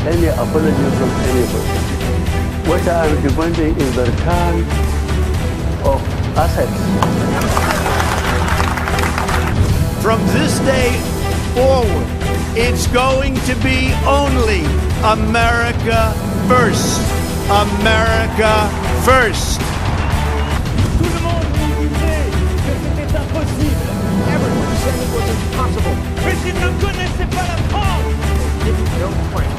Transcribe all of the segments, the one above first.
any apology from anybody. What I am demanding is the return of assets. From this day forward, it's going to be only America first. America first. Tout le monde nous disait que c'était impossible. Everyone said it was impossible. Mais ils ne connaissaient pas la France. They didn't know France.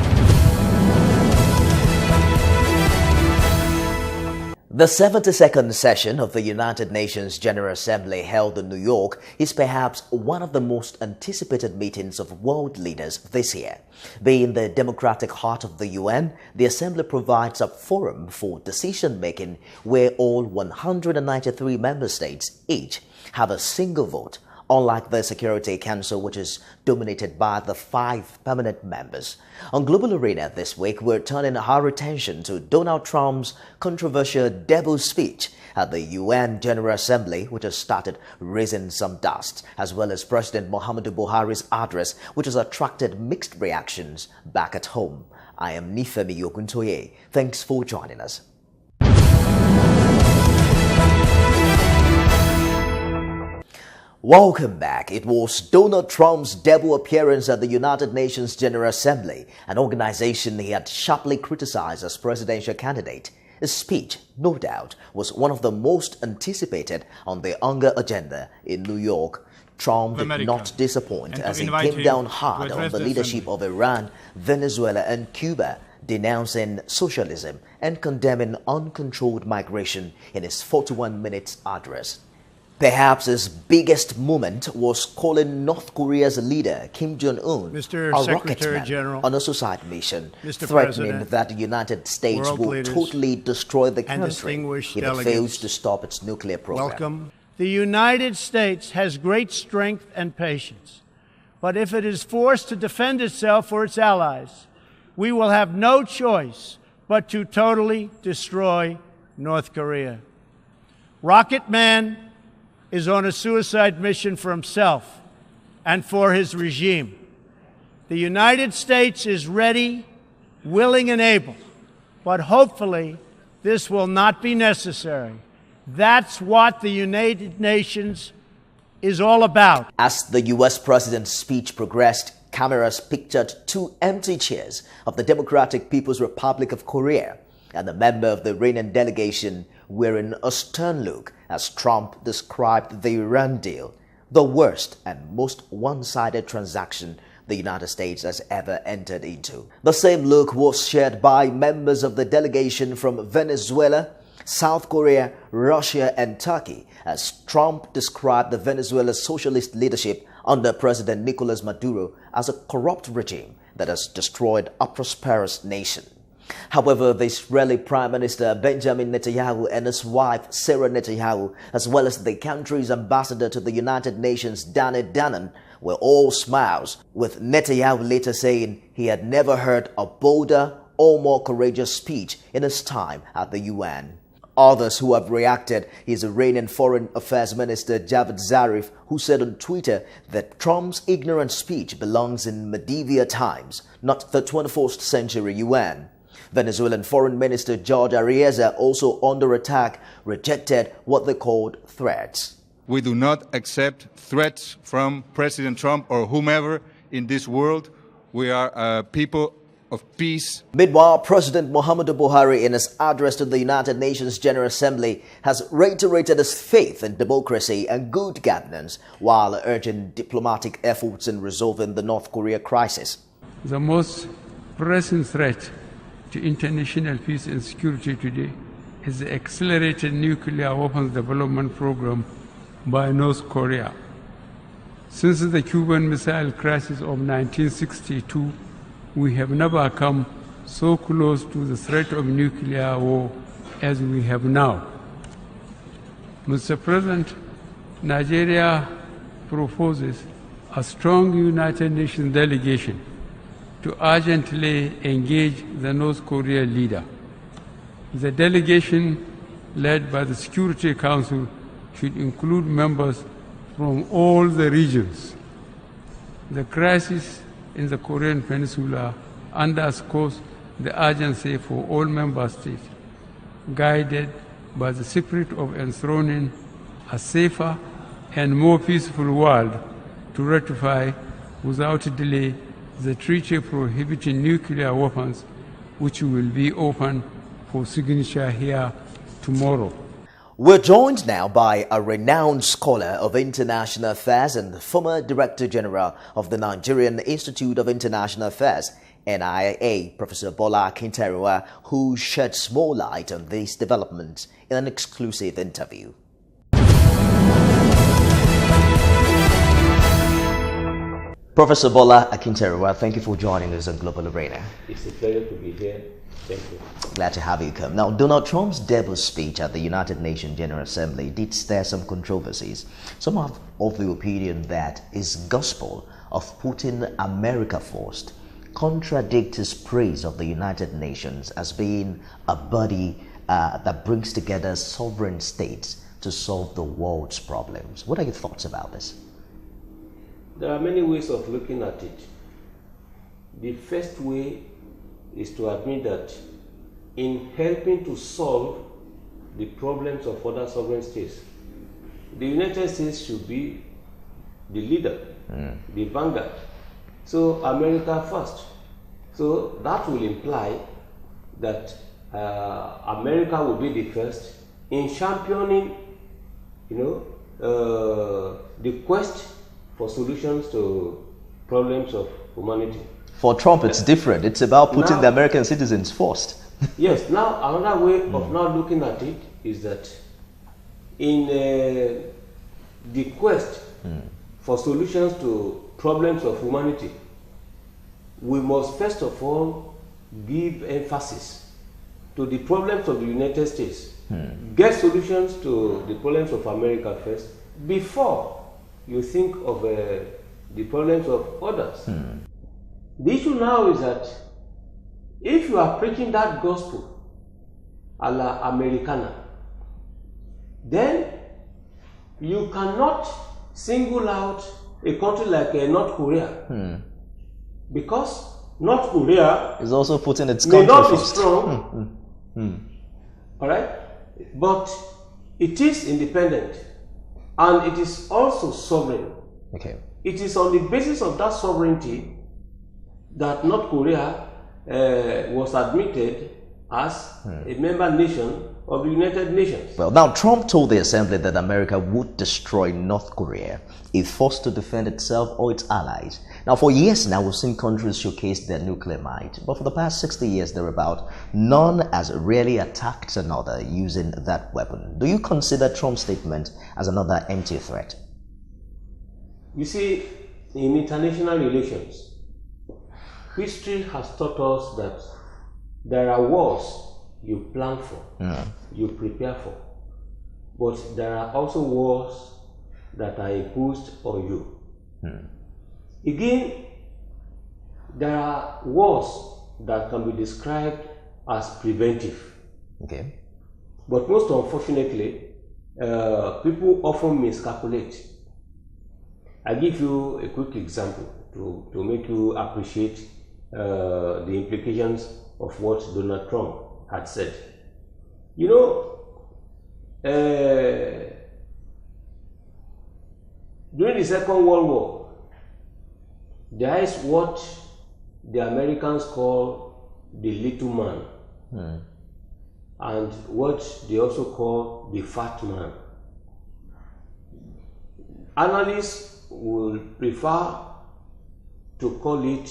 The 72nd session of the United Nations General Assembly held in New York is perhaps one of the most anticipated meetings of world leaders this year. Being the democratic heart of the UN, the Assembly provides a forum for decision-making where all 193 member states each have a single vote, unlike the Security Council, which is dominated by the 5 permanent members. On Global Arena this week, we're turning our attention to Donald Trump's controversial debut speech at the UN General Assembly, which has started raising some dust, as well as President Muhammadu Buhari's address, which has attracted mixed reactions back at home. I am Nifemi Oguntoye. Thanks for joining us. Welcome back. It was Donald Trump's debut appearance at the United Nations General Assembly, an organization he had sharply criticized as presidential candidate. His speech, no doubt, was one of the most anticipated on the hunger agenda in New York. Trump did not disappoint as he came down hard on the leadership of Iran, Venezuela and Cuba, denouncing socialism and condemning uncontrolled migration in his 41-minute address. Perhaps his biggest moment was calling North Korea's leader, Kim Jong-un, a rocket man on a suicide mission, threatening that the United States will totally destroy the country if it fails to stop its nuclear program. Welcome. The United States has great strength and patience, but if it is forced to defend itself or its allies, we will have no choice but to totally destroy North Korea. Rocket Man is on a suicide mission for himself and for his regime. The United States is ready, willing, and able, but hopefully this will not be necessary. That's what the United Nations is all about. As the U.S. president's speech progressed, cameras pictured 2 empty chairs of the Democratic People's Republic of Korea and a member of the reigning delegation wearing a stern look as Trump described the Iran deal, the worst and most one-sided transaction the United States has ever entered into. The same look was shared by members of the delegation from Venezuela, South Korea, Russia and Turkey as Trump described the Venezuelan socialist leadership under President Nicolas Maduro as a corrupt regime that has destroyed a prosperous nation. However, the Israeli Prime Minister Benjamin Netanyahu and his wife Sarah Netanyahu, as well as the country's ambassador to the United Nations Danny Danon, were all smiles, with Netanyahu later saying he had never heard a bolder or more courageous speech in his time at the UN. Others who have reacted is Iranian Foreign Affairs Minister Javad Zarif, who said on Twitter that Trump's ignorant speech belongs in medieval times, not the 21st century UN. Venezuelan Foreign Minister George Arieza, also under attack, rejected what they called threats. We do not accept threats from President Trump or whomever in this world. We are a people of peace. Meanwhile, President Muhammadu Buhari, in his address to the United Nations General Assembly, has reiterated his faith in democracy and good governance while urging diplomatic efforts in resolving the North Korea crisis. The most pressing threat to international peace and security today is the accelerated nuclear weapons development program by North Korea. Since the Cuban Missile Crisis of 1962, we have never come so close to the threat of nuclear war as we have now. Mr. President, Nigeria proposes a strong United Nations delegation to urgently engage the North Korean leader. The delegation, led by the Security Council, should include members from all the regions. The crisis in the Korean Peninsula underscores the urgency for all member states, guided by the spirit of enthroning a safer and more peaceful world, to ratify without delay the treaty prohibiting nuclear weapons, which will be open for signature here tomorrow. We're joined now by a renowned scholar of international affairs and former Director General of the Nigerian Institute of International Affairs, NIA, Professor Bola Akinterinwa, who sheds more light on these developments in an exclusive interview. Professor Bola Akinterinwa, thank you for joining us on Global Arena. It's a pleasure to be here. Thank you. Glad to have you come. Now, Donald Trump's debut speech at the United Nations General Assembly did stir some controversies. Some are of the opinion that his gospel of putting America first contradict his praise of the United Nations as being a body that brings together sovereign states to solve the world's problems. What are your thoughts about this? There are many ways of looking at it. The first way is to admit that in helping to solve the problems of other sovereign states, the United States should be the leader, the vanguard. So America first. So that will imply that America will be the first in championing, the quest for solutions to problems of humanity. For Trump, it's different. It's about putting the American citizens first. Yes. Now, another way of not looking at it is that in the quest for solutions to problems of humanity, we must first of all give emphasis to the problems of the United States. Get solutions to the problems of America first before you think of the problems of others. The issue now is that if you are preaching that gospel a la Americana, then you cannot single out a country like North Korea, because North Korea is also putting its may country not be first. strong, all right, but it is independent and it is also sovereign. Okay. It is on the basis of that sovereignty that North Korea was admitted as a member nation of the United Nations. Well, now Trump told the assembly that America would destroy North Korea if forced to defend itself or its allies. Now, for years now, we've seen countries showcase their nuclear might, but for the past 60 years thereabout, none has really attacked another using that weapon. Do you consider Trump's statement as another empty threat? You see, in international relations, history has taught us that there are wars you plan for, you prepare for, but there are also wars that are imposed on you. Again, there are wars that can be described as preventive. Okay. But most unfortunately, people often miscalculate. I give you a quick example to make you appreciate the implications of what Donald Trump had said. You know, during the Second World War, there is what the Americans call the little man, and what they also call the fat man. Analysts will prefer to call it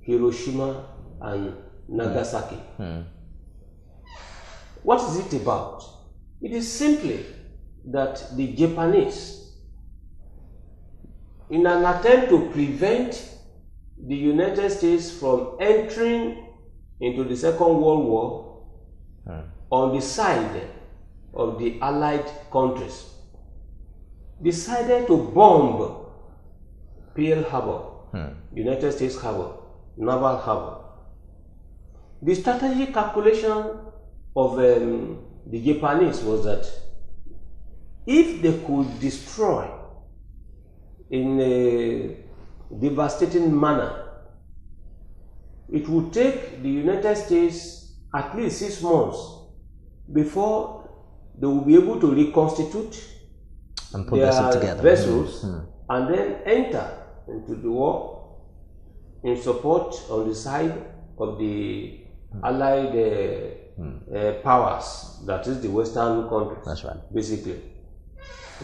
Hiroshima and Nagasaki. What is it about? It is simply that the Japanese, in an attempt to prevent the United States from entering into the Second World War on the side of the Allied countries, decided to bomb Pearl Harbor, United States Harbor, Naval Harbor. The strategic calculation of the Japanese was that if they could destroy in a devastating manner it would take the United States at least 6 months before they will be able to reconstitute and put their together vessels and then enter into the war in support on the side of the allied powers, that is the Western countries. That's right. Basically,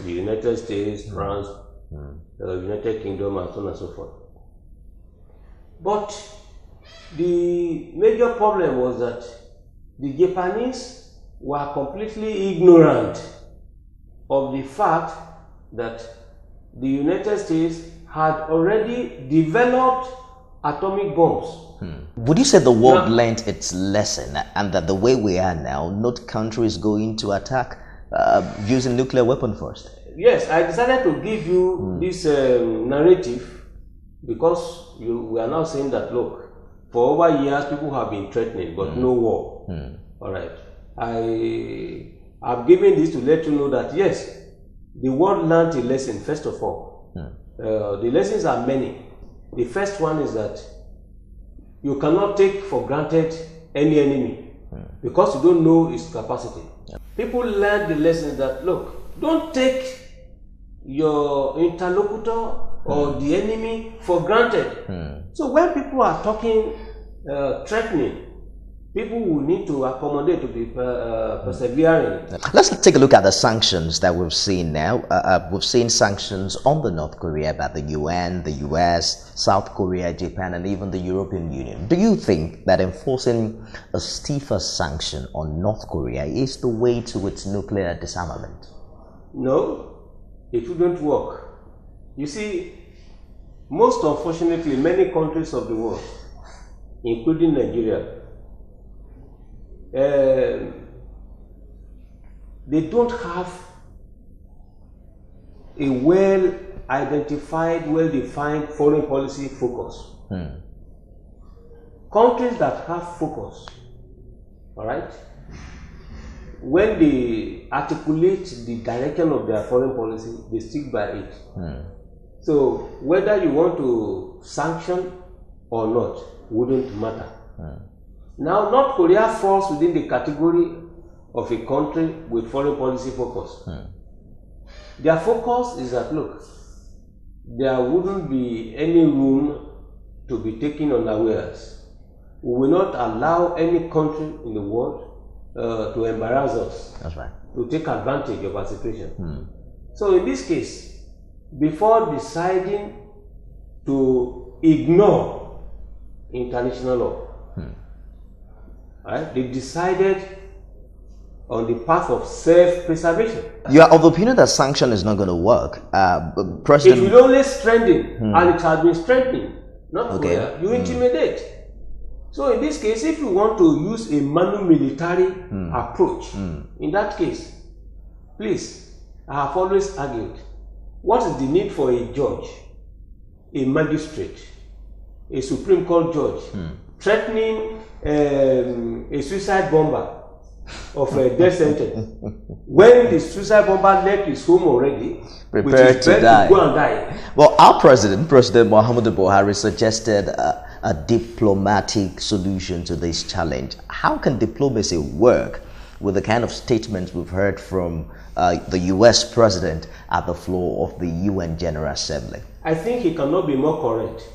the United States, France, the United Kingdom, and so on and so forth. But the major problem was that the Japanese were completely ignorant of the fact that the United States had already developed atomic bombs. Would you say the world learned its lesson, and that the way we are now, not countries going to attack using nuclear weapon first? Yes, I decided to give you this narrative because we are now saying that, look, for over years people have been threatening, but no war. All right. I've given this to let you know that, yes, the world learned a lesson, first of all. The lessons are many. The first one is that you cannot take for granted any enemy because you don't know its capacity. People learn the lesson that, look, don't take your interlocutor or the enemy for granted. So when people are talking, threatening, people will need to accommodate, to be persevering. Let's take a look at the sanctions that we've seen now. We've seen sanctions on the North Korea by the UN, the US, South Korea, Japan, and even the European Union. Do you think that enforcing a stiffer sanction on North Korea is the way to its nuclear disarmament? No, it wouldn't work. You see, most unfortunately, many countries of the world, including Nigeria, they don't have a well-identified, well-defined foreign policy focus. Countries that have focus, all right, when they articulate the direction of their foreign policy, they stick by it. So whether you want to sanction or not wouldn't matter. Now, North Korea falls within the category of a country with foreign policy focus. Their focus is that, look, there wouldn't be any room to be taken unawares. We will not allow any country in the world to embarrass us. That's right. To take advantage of our situation. So in this case, before deciding to ignore international law, right, they decided on the path of self-preservation. You are of the opinion that sanction is not going to work. President, it will only strengthen, and it has been strengthening. Not Korea. You intimidate. So in this case, if you want to use a manu-military approach, in that case, please, I have always argued, what is the need for a judge, a magistrate, a Supreme Court judge, threatening a suicide bomber of a death sentence when the suicide bomber left his home already, prepared to die. To go and die? Well, our President Muhammadu Buhari, suggested a diplomatic solution to this challenge. How can diplomacy work with the kind of statements we've heard from the US President at the floor of the UN General Assembly? I think he cannot be more correct.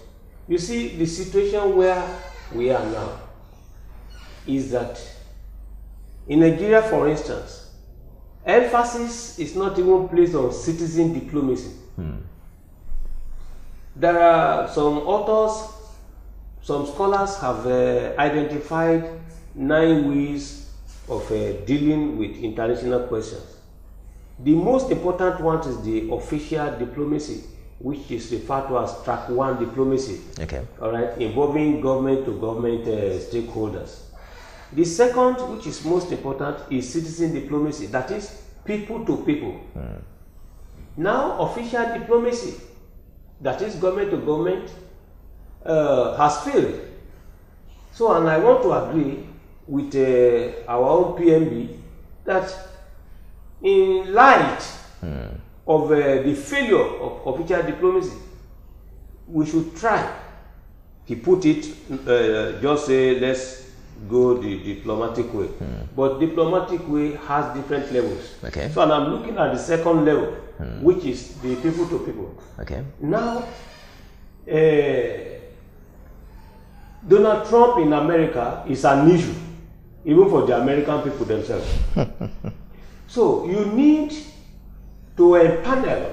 You see, the situation where we are now is that in Nigeria, for instance, emphasis is not even placed on citizen diplomacy. There are some authors, some scholars have identified 9 ways of dealing with international questions. The most important one is the official diplomacy, which is referred to as track 1 diplomacy. Okay. All right, involving government to government stakeholders. The second, which is most important, is citizen diplomacy, that is people to people. Now, official diplomacy, that is government to government, has failed. So, and I want to agree with our own PMB that in light of the failure of official diplomacy, we should try he put it, just say, let's go the diplomatic way. But diplomatic way has different levels. Okay. So and I'm looking at the second level, which is the people to people. Okay. Now, Donald Trump in America is an issue, even for the American people themselves. So you need to empanel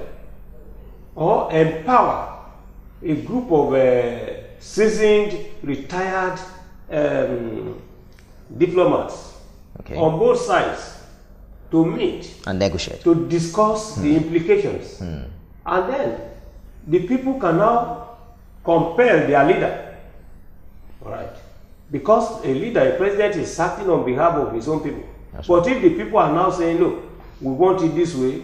or empower a group of seasoned, retired diplomats on both sides to meet and negotiate, to discuss the implications, and then the people can now compel their leader. All right, because a leader, a president, is acting on behalf of his own people. But if the people are now saying, look, we want it this way,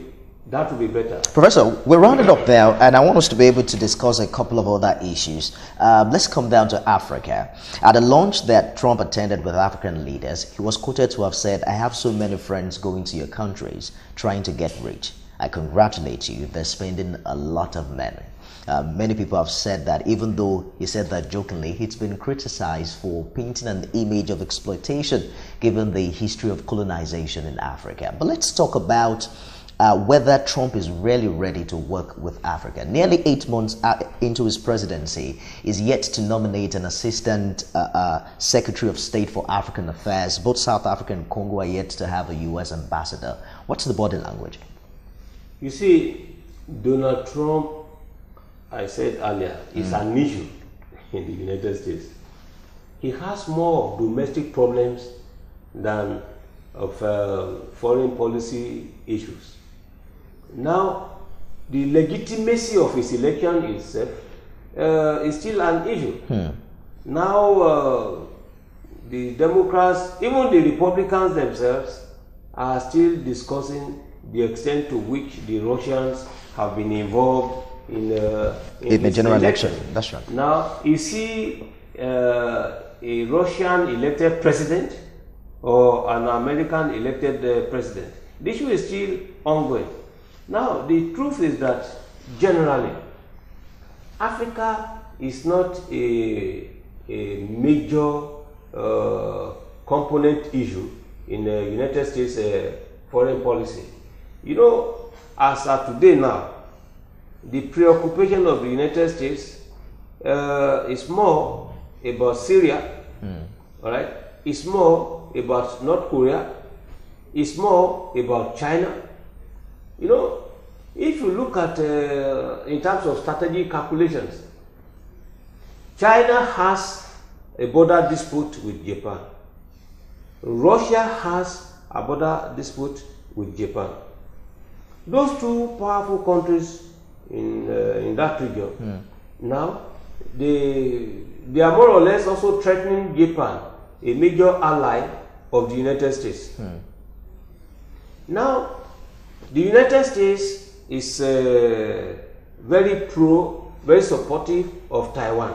that will be better. Professor, we're rounding up there, and I want us to be able to discuss a couple of other issues. Let's come down to Africa. At a launch that Trump attended with African leaders, he was quoted to have said, "I have so many friends going to your countries trying to get rich. I congratulate you. They're spending a lot of money." Many people have said that, even though he said that jokingly, it's been criticized for painting an image of exploitation given the history of colonization in Africa. But let's talk about whether Trump is really ready to work with Africa. Nearly 8 months into his presidency, is yet to nominate an assistant Secretary of State for African Affairs. Both South Africa and Congo are yet to have a U.S. ambassador. What's the body language? You see, Donald Trump, I said earlier, is an issue in the United States. He has more domestic problems than of foreign policy issues. Now, the legitimacy of his election itself is still an issue. Now, the Democrats, even the Republicans themselves, are still discussing the extent to which the Russians have been involved in the general election. That's right. Now, is he a Russian elected president or an American elected president? The issue is still ongoing. Now, the truth is that generally, Africa is not a major component issue in the United States foreign policy. You know, as of today now, the preoccupation of the United States is more about Syria, all right? It's more about North Korea. It's more about China. You know, if you look at in terms of strategic calculations, China has a border dispute with Japan. Russia has a border dispute with Japan. Those two powerful countries in that region, now they are more or less also threatening Japan, a major ally of the United States. Now, the United States is very supportive of Taiwan.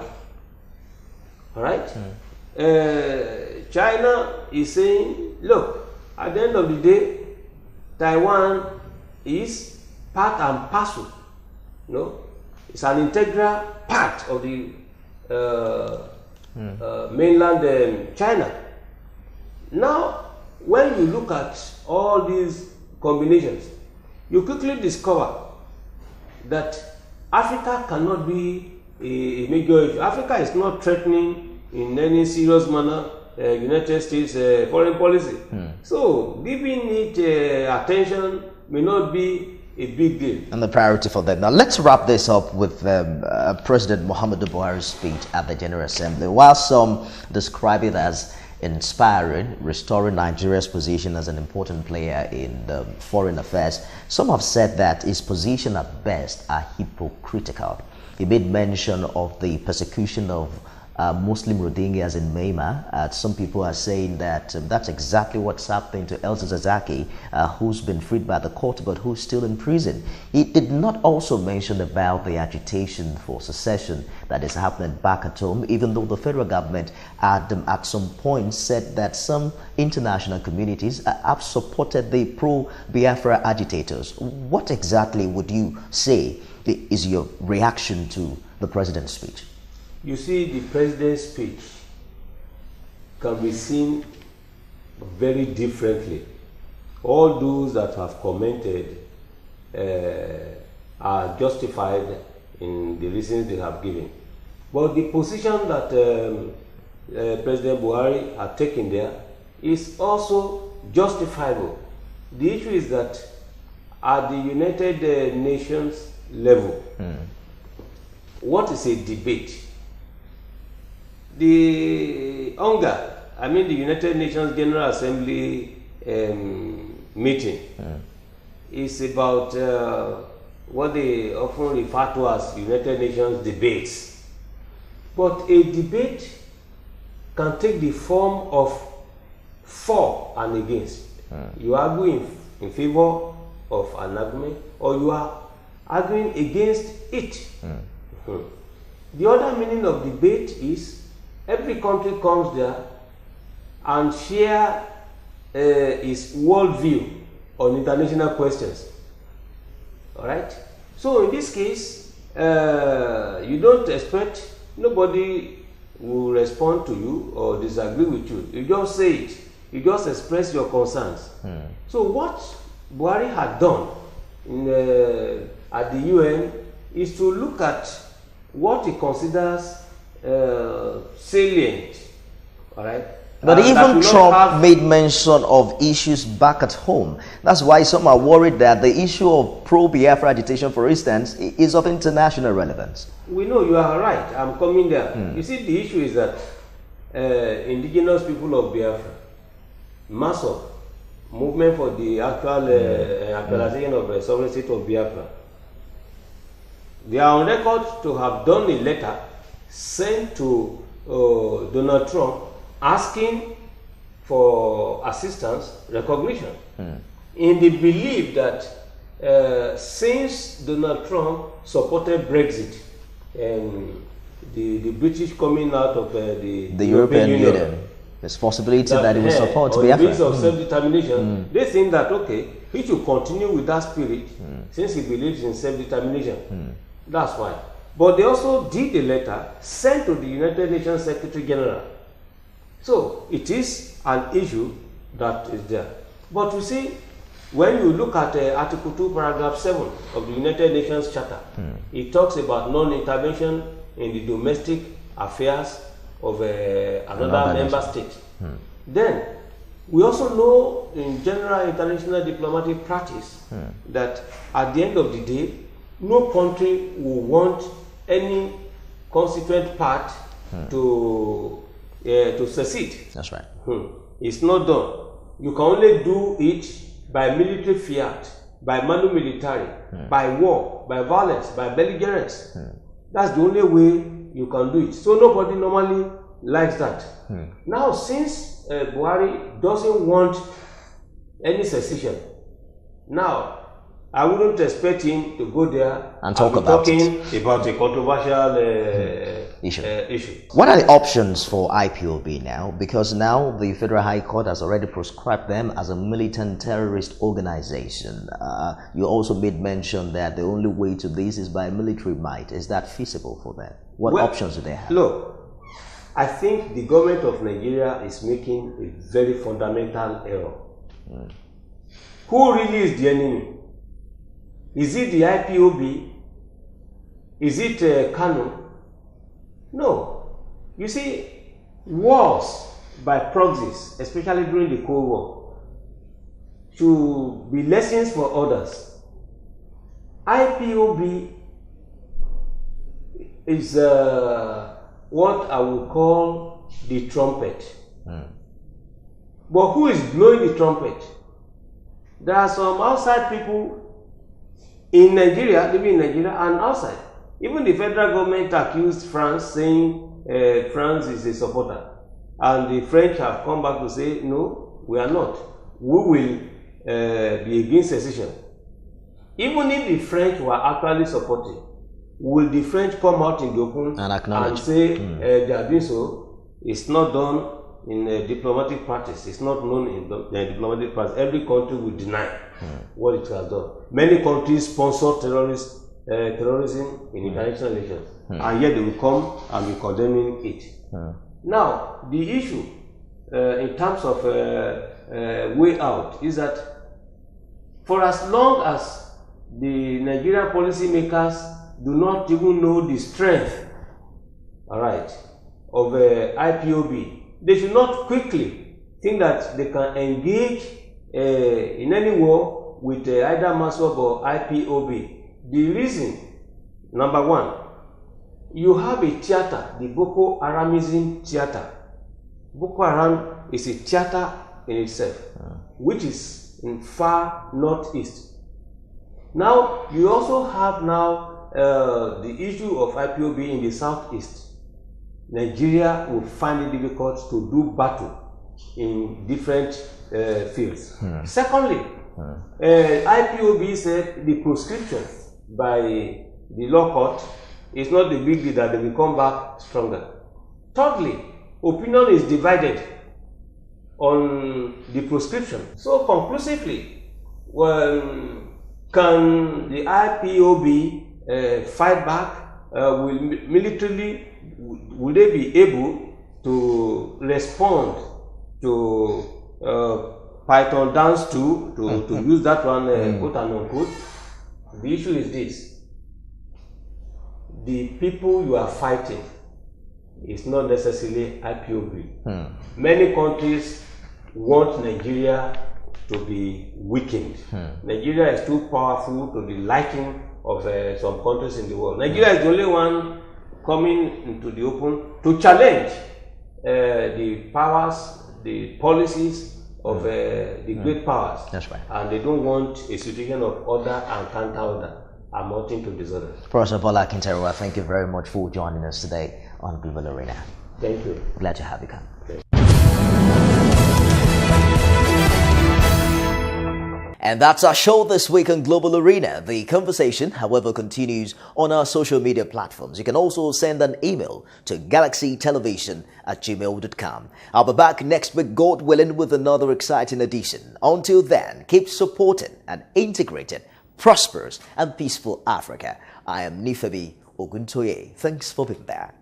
All right? China is saying, look, at the end of the day, Taiwan is part and parcel. No, it's an integral part of the mainland China. Now, when you look at all these combinations, you quickly discover that Africa cannot be a major issue. Africa is not threatening in any serious manner United States foreign policy. So giving it attention may not be a big deal. And the priority for them. Now let's wrap this up with President Muhammadu Buhari's speech at the General Assembly. While some describe it as inspiring, restoring Nigeria's position as an important player in foreign affairs, some have said that his position at best are hypocritical. He made mention of the persecution of Muslim Rohingyas in Myanmar. Some people are saying that that's exactly what's happening to Elsa Zazaki, who's been freed by the court but who's still in prison. He did not also mention about the agitation for secession that is happening back at home, even though the federal government at some point said that some international communities have supported the pro-Biafra agitators. What exactly would you say is your reaction to the president's speech? You see, the president's speech can be seen very differently. All those that have commented are justified in the reasons they have given. But the position that President Buhari had taken there is also justifiable. The issue is that at the United Nations level, what is a debate? The the United Nations General Assembly meeting is about what they often refer to as United Nations debates. But a debate can take the form of for and against. You argue in favor of an argument, or you are arguing against it. The other meaning of debate is every country comes there and share its worldview on international questions. All right. So in this case, you don't expect nobody will respond to you or disagree with you. You just say it. You just express your concerns. So what Buhari had done at the UN is to look at what he considers salient. All right. But even Trump made mention of issues back at home. That's why some are worried that the issue of pro-Biafra agitation, for instance, is of international relevance. We know you are right. I'm coming there. You see, the issue is that indigenous people of Biafra, MASO, Movement for the Actual Actualization of the Sovereign State of Biafra, they are on record to have done a letter sent to Donald Trump asking for assistance, recognition, in the belief that since Donald Trump supported Brexit and the British coming out of the European Union, there's possibility that he will support on Biafra. the basis of self-determination, they think that, okay, he should continue with that spirit since he believes in self-determination. That's why. But they also did a letter sent to the United Nations Secretary General. So it is an issue that is there. But you see, when you look at Article 2, Paragraph 7 of the United Nations Charter, it talks about non-intervention in the domestic affairs of another member state. Then, we also know in general international diplomatic practice that at the end of the day, no country will want any constituent part to secede. That's right. It's not done. You can only do it by military fiat, by manu militari, by war, by violence, by belligerence. That's the only way you can do it. So nobody normally likes that. Now, since Buhari doesn't want any secession, now I wouldn't expect him to go there and talk about a controversial issue. What are the options for IPOB now? Because now the Federal High Court has already proscribed them as a militant terrorist organization. You also made mention that the only way to this is by military might. Is that feasible for them? What options do they have? Look, I think the government of Nigeria is making a very fundamental error. Who really is the enemy? Is it the IPOB? Is it Kano? No. You see, wars by proxies, especially during the Cold War, should be lessons for others. IPOB is what I would call the trumpet. But who is blowing the trumpet? There are some outside people in Nigeria, living in Nigeria and outside. Even the federal government accused France, saying France is a supporter. And the French have come back to say, no, we are not. We will be against secession. Even if the French were actually supporting, will the French come out in the open and say they are doing so? It's not done in diplomatic practice. It's not known in diplomatic practice. Every country will deny what it has done. Many countries sponsor terrorist terrorism in international relations, and yet they will come and be condemning it. Now, the issue in terms of way out is that for as long as the Nigerian policymakers do not even know the strength, all right, of IPOB, they should not quickly think that they can engage in any war with either MASWAP or IPOB. The reason, number one, you have a theater, the Boko Haramism theater. Boko Haram is a theater in itself, which is in far northeast. Now, you also have now the issue of IPOB in the southeast. Nigeria will find it difficult to do battle in different fields. Secondly, IPOB said the proscription by the law court is not the big deal, that they will come back stronger. Thirdly, opinion is divided on the proscription. So conclusively, can the IPOB fight back? Will they be able to respond to Python dance to use that one, quote and unquote? The issue is this: the people you are fighting is not necessarily IPOB. Many countries want Nigeria to be weakened. Nigeria is too powerful to the liking of some countries in the world. Nigeria is the only one coming into the open to challenge the powers, the policies of the great powers. That's right. And they don't want a situation of order and counter-order amounting to disorder. Professor Bola Akinterinwa, thank you very much for joining us today on Global Arena. Thank you. Glad to have you come. And that's our show this week on Global Arena. The conversation, however, continues on our social media platforms. You can also send an email to galaxytelevision@gmail.com. I'll be back next week, God willing, with another exciting edition. Until then, keep supporting an integrated, prosperous and peaceful Africa. I am Nifemi Oguntoye. Thanks for being there.